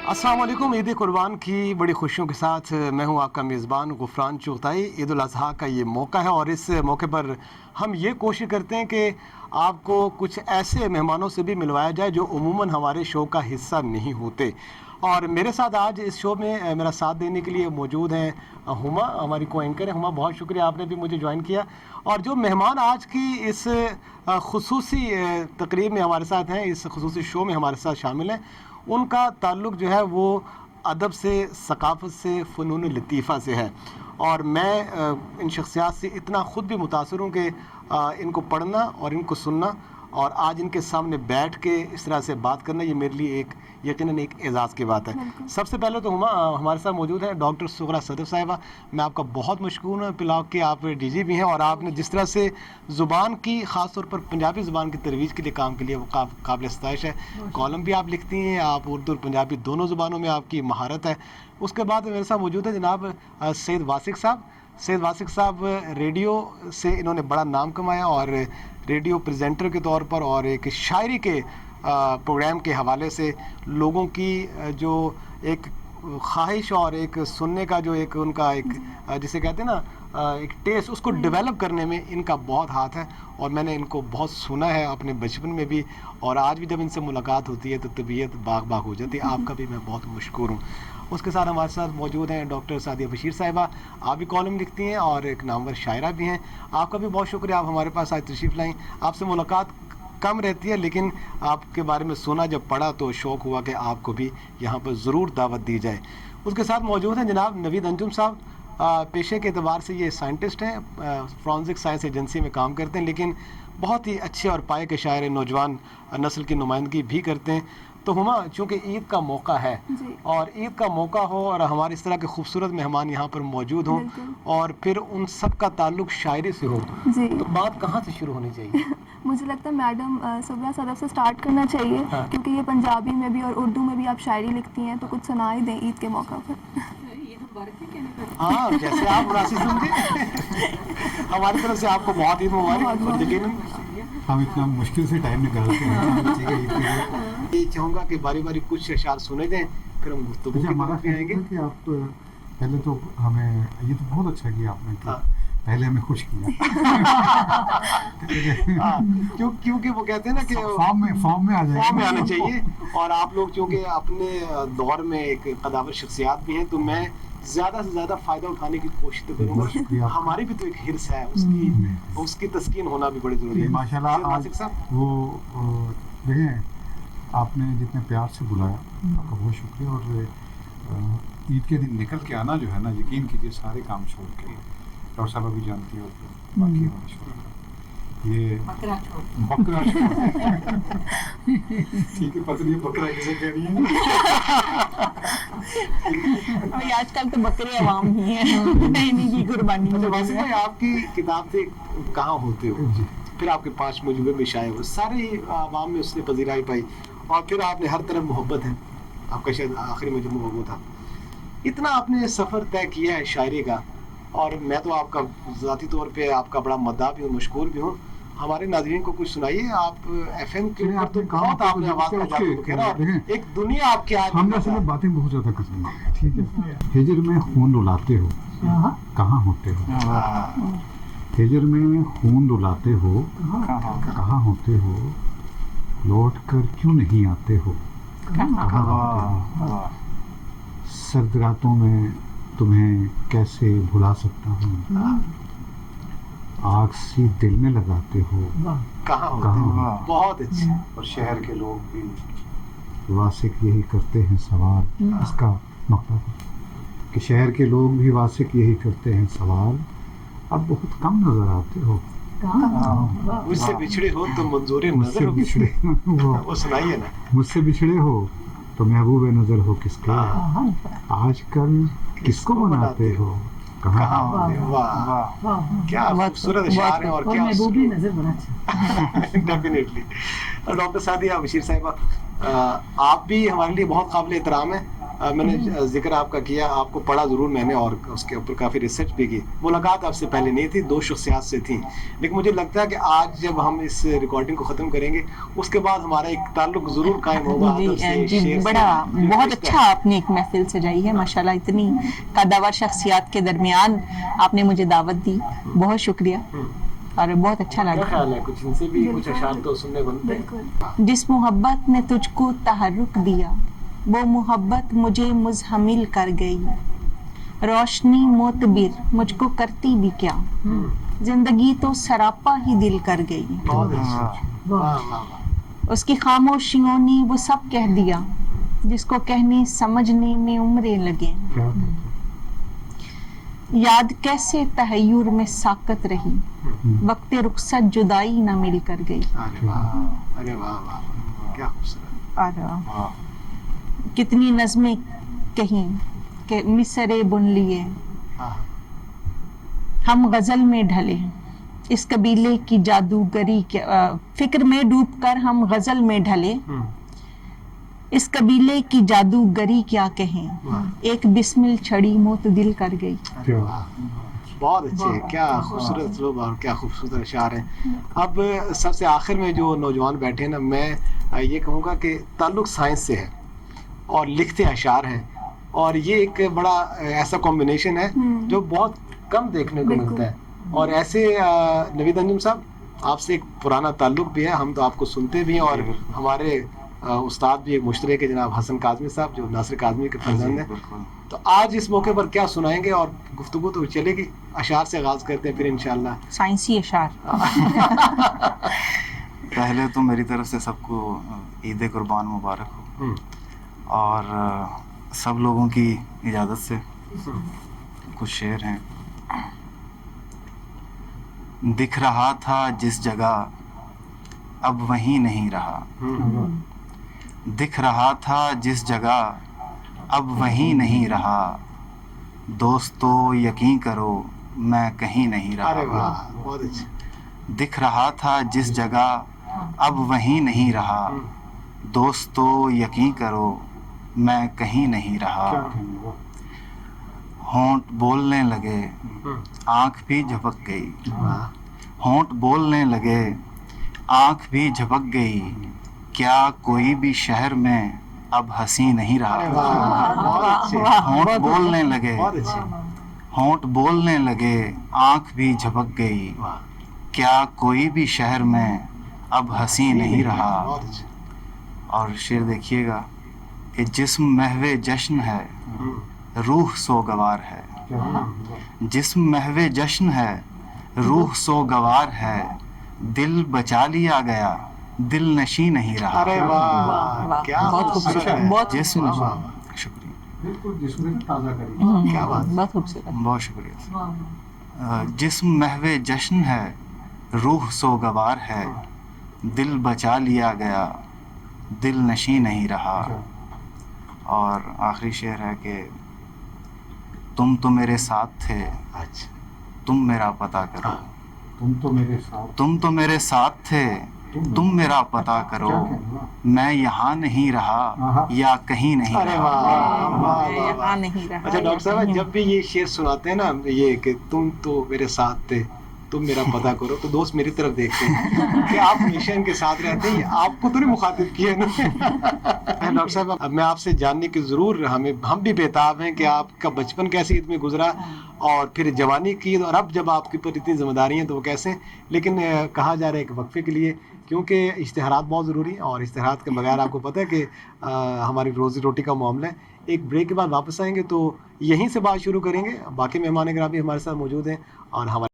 अस्सलाम वालेकुम। ईद कुर्बान की बड़ी खुशियों के साथ मैं हूं आपका मेज़बान गुफरान चुगताई। ईद उल अज़हा का ये मौका है और इस मौके पर हम ये कोशिश करते हैं कि आपको कुछ ऐसे मेहमानों से भी मिलवाया जाए जो उमूमन हमारे शो का हिस्सा नहीं होते। और मेरे साथ आज इस शो में मेरा साथ देने के लिए मौजूद हैं हुमा, हमारी को एंकर है। हुमा, बहुत शुक्रिया, आपने भी मुझे ज्वाइन किया। और जो मेहमान आज की इस खुसूसी तकरीब में हमारे साथ हैं, इस खुसूसी शो में हमारे साथ शामिल हैं, उनका ताल्लुक़ जो है वो अदब से, सकाफ़त से, फ़नून लतीफ़ा से है। और मैं इन शख्सियात से इतना ख़ुद भी मुतासर हूँ कि इनको पढ़ना और इनको सुनना और आज इनके सामने बैठ के इस तरह से बात करना, ये मेरे लिए एक यकीनन एक एज़ाज़ की बात है। सबसे पहले तो हमारे साथ मौजूद है डॉक्टर सुगरा सदर साहिबा। मैं आपका बहुत मशकूर हूँ पिलाव के, आप डीजी भी हैं और आपने जिस तरह से ज़ुबान की, ख़ास तौर पर पंजाबी ज़ुबान की तरवीज के लिए काम के लिए वो काबिल सताइश है। कॉलम भी आप लिखती हैं, आप उर्दू और पंजाबी दोनों ज़ुबानों में आपकी महारत है। उसके बाद मेरे साथ मौजूद है जनाब सैयद वासिक साहब। सैयद वासिक साहब रेडियो से इन्होंने बड़ा नाम कमाया और रेडियो प्रेजेंटर के तौर पर और एक शायरी के प्रोग्राम के हवाले से लोगों की जो एक ख्वाहिश और एक सुनने का जो एक उनका एक जिसे कहते हैं ना एक टेस्ट, उसको डेवलप करने में इनका बहुत हाथ है। और मैंने इनको बहुत सुना है अपने बचपन में भी, और आज भी जब इनसे मुलाकात होती है तो तबीयत बाग बाग हो जाती है। आपका भी मैं बहुत मशकूर हूँ। उसके साथ हमारे साथ मौजूद हैं डॉक्टर सादिया बशीर साहिबा। आप भी कॉलम लिखती हैं और एक नामवर शायरा भी हैं। आपका भी बहुत शुक्रिया, आप हमारे पास आज तशरीफ़ लाएँ। आपसे मुलाकात कम रहती है लेकिन आपके बारे में सुना जब पढ़ा तो शौक़ हुआ कि आपको भी यहाँ पर ज़रूर दावत दी जाए। उसके साथ मौजूद हैं जनाब नवीद अंजुम साहब। पेशे के एतबार से ये साइंटिस्ट हैं, फॉरेंसिक साइंस एजेंसी में काम करते हैं, लेकिन बहुत ही अच्छे और पाए के शायर नौजवान नस्ल की नुमाइंदगी भी करते हैं। तो हुमा, चूँकि ईद का मौका है और ईद का मौका हो और हमारे इस तरह के खूबसूरत मेहमान यहाँ पर मौजूद हों और फिर उन सब का ताल्लुक़ शायरी से हो, तो बात कहाँ से शुरू होनी चाहिए? मुझे लगता है मैडम सुगरा सदर से स्टार्ट करना चाहिए। हाँ। क्योंकि ये पंजाबी में भी और उर्दू में भी आप शायरी लिखती हैं, तो कुछ सुना ही दें ईद के मौका पर। हाँ, जैसे आप मुनासिब समझे। हमारी तरफ से आपको बहुत ईद मुबारक। यकीनन हम इतना मुश्किल से टाइम निकालते हैं। ये चाहूँगा कि बारी बारी कुछ अशार सुने दें, फिर हम गुफ्तगू पे आएंगे कि आप पहले तो हमें ये तो बहुत अच्छा किया आपने कि पहले हमें खुश किया। क्योंकि वो कहते हैं ना कि फॉर्म में आना चाहिए। और आप लोग चूँकि अपने दौर में एक कदावर शख्सियात भी हैं, तो मैं ज़्यादा से ज़्यादा फ़ायदा उठाने की कोशिश तो करूँगा। हमारी भी तो एक हिर्स है, उसकी तस्कीन होना भी बड़ी ज़रूरी है। माशाल्लाह वो देखें, आपने जितने प्यार से बुलाया आपका बहुत शुक्रिया। और ईद के दिन निकल के आना जो है ना, यकीन कीजिए सारे काम छोड़ के, डॉक्टर साहब भी जानती हो, बाकी ये बकरा छोड़ ठीक है, पता नहीं बकरा किसे कह रही है। आजकल तो बकरे आवाम ही हैं की कुर्बानी। वैसे भाई, आपकी किताब से कहाँ होते हो, फिर आपके 5 मजूबे में शाये हो, सारे आवाम में उसने पजीराई पाई और फिर आपने हर तरफ मोहब्बत है। आपका शायद आखिरी मजमू वो था। इतना आपने सफ़र तय किया है शायरी का, और मैं तो आपका ज़ाती तौर पे आपका बड़ा मद्दाह भी हूँ, मशकूर भी हूँ। हमारे नाज़रीन को कुछ सुनाइए। आप FM के ऊपर तो बहुत आपने आवाज़ का जादू बिखेरा और एक दुनिया आपके आज हमरा से बातें बहुत ज़्यादा करती हैं। ठीक है, हिजर में खून रुलाते हो, कहाँ होते हो? हिजर में खून रुलाते हो, कहाँ होते हो? लौट कर क्यों नहीं आते हो, कहाँ होते हो? सर्द रातों में तुम्हें कैसे भुला सकता हूँ, आग सी दिल में लगाते हो, कहाँ हो? बहुत अच्छे। और शहर के लोग भी वासिक यही करते हैं सवाल, इसका मतलब कि शहर के लोग भी वासिक यही करते हैं सवाल, अब बहुत कम नजर आते हो। मुझसे बिछड़े हो तो मंजूर नजर हो, बिछड़े वो सुनाइए ना। मुझसे बिछड़े हो तो महबूब नजर हो किसके, आजकल किसको बनाते हो, कहाँ? वाह, क्या खूबसूरत अशार हैं और क्या महबूबी नजर बना। डेफिनेटली। डॉक्टर सादिया बशीर साहिबा, आप भी हमारे लिए बहुत काबिल एहतराम है میں نے ذکر آپ کا کیا, آپ کو پڑھا ضرور میں نے اور اس کے اوپر کافی ریسرچ بھی کی. ملاقات آپ سے پہلے نہیں تھی, 2 شخصیات سے تھیں, لیکن مجھے لگتا ہے کہ آج جب ہم اس ریکارڈنگ کو ختم کریں گے اس کے بعد ہمارا ایک تعلق ضرور قائم ہوگا ادب سے, جی شعر سے. بڑا بہت اچھا آپ نے ایک محفل سجائی ہے ماشاءاللہ, اتنی قدور شخصیات کے درمیان آپ نے مجھے دعوت دی, بہت شکریہ اور بہت اچھا کیا لگا. خیال ہے, کچھ ان سے بھی کچھ اشعار تو سننے کو ملتے ہیں. بالکل. جس محبت نے تجھ کو تحرک دیا وہ محبت مجھے مزحمل کر گئی, روشنی معتبر مجھ کو کرتی بھی کیا, زندگی تو سراپا ہی دل کر گئی. بہت اچھا, واہ واہ واہ. اس کی خاموشیوں نے وہ سب کہہ دیا جس کو کہنے سمجھنے میں عمریں لگیں. یاد کیسے تحیر میں ساکت رہی, وقت رخصت جدائی نہ مل کر گئی. ارے واہ, ارے واہ واہ, کیا خوبصورت. اور کتنی نظمیں کہیں کہ مصرے بن لیے ہم غزل میں ڈھلے, اس قبیلے کی جادوگری فکر میں ڈوب کر ہم غزل میں ڈھلے, اس قبیلے کی جادوگری کیا کہیں, ایک بسمل چھڑی معتدل کر گئی. بہت اچھے, کیا خوبصورت اسلوب اور کیا خوبصورت اشعار ہیں. اب سب سے آخر میں جو نوجوان بیٹھے ہیں نا, میں یہ کہوں گا کہ تعلق سائنس سے ہے اور لکھتے اشعار ہیں, اور یہ ایک بڑا ایسا کمبینیشن ہے جو بہت کم دیکھنے کو ملتا ہے. اور ایسے نوید انجم صاحب, آپ سے ایک پرانا تعلق بھی ہے, ہم تو آپ کو سنتے بھی ہیں, اور ہمارے استاد بھی ایک مشترک ہے جناب حسن کاظمی صاحب جو ناصر کاظمی کے فرزند ہیں. تو آج اس موقع پر کیا سنائیں گے, اور گفتگو تو چلے گی, اشعار سے آغاز کرتے ہیں پھر انشاءاللہ سائنسی اشعار. پہلے تو میری طرف سے سب کو عید قربان مبارک ہو, اور سب لوگوں کی اجازت سے کچھ شعر ہیں. دکھ رہا تھا جس جگہ اب وہیں نہیں رہا, دکھ رہا تھا جس جگہ اب وہیں نہیں رہا, دوستو یقین کرو میں کہیں نہیں ارے رہا. واہ, بہت اچھا. دکھ رہا تھا جس جگہ اب وہیں نہیں رہا, دوستو یقین کرو میں کہیں نہیں رہا. ہونٹ بولنے لگے آنکھ بھی جھپک گئی, ہونٹ بولنے لگے آنکھ بھی جھپک گئی, کیا کوئی بھی شہر میں اب ہنسی نہیں ارے رہا. واہ, بہت اچھے, ہونٹ بولنے لگے, بہت اچھے. ہونٹ بولنے لگے آنکھ بھی جھپک گئی, کیا کوئی بھی شہر میں اب ہنسی نہیں رہا. بہت اچھے. اور شعر دیکھیے گا کہ جسم محو جشن ہے روح سوگوار ہے, جسم محو جشن ہے روح سوگوار ہے, دل بچا لیا گیا دل نشیں نہیں رہا. ارے واہ, کیا بہت خوبصورت خوبصورت, ہے. بہت جسم واہ. شکریہ, بالکل جسم تازہ کری. کیا بات. بہت خوبصورت. بہت شکریہ. جسم محو جشن ہے روح سوگوار ہے, دل بچا لیا گیا دل نشیں نہیں رہا. اور آخری شعر ہے کہ تم تو میرے ساتھ تھے اچھا, تم میرا پتہ کرو, تم تو میرے ساتھ, تم تو میرے ساتھ تھے تم میرا پتہ کرو, میں یہاں نہیں رہا یا کہیں نہیں ارے رہا. واہ, واہ, واہ, یہاں واہ. نہیں رہا. اچھا ڈاکٹر صاحب, جب بھی یہ شعر سناتے ہیں نا, یہ کہ تم تو میرے ساتھ تھے تم میرا پتہ کرو, تو دوست میری طرف دیکھتے ہیں کہ آپ ہمیشہ ان کے ساتھ رہتے ہیں, آپ کو تو نہیں مخاطب کیا نا. ڈاکٹر صاحب, اب میں آپ سے جاننے کی ضرور, ہم بھی بےتاب ہیں کہ آپ کا بچپن کیسے عید میں گزرا, اور پھر جوانی کی, اور اب جب آپ کے اوپر اتنی ذمہ داری ہیں تو وہ کیسے. لیکن کہا جا رہا ہے ایک وقفے کے لیے, کیونکہ اشتہارات بہت ضروری ہیں, اور اشتہارات کے بغیر آپ کو پتہ ہے کہ ہماری روزی روٹی کا معاملہ ہے. ایک بریک کے بعد واپس آئیں گے تو یہیں سے بات شروع کریں گے. باقی مہمان اگر بھی ہمارے ساتھ موجود ہیں, اور ہمارے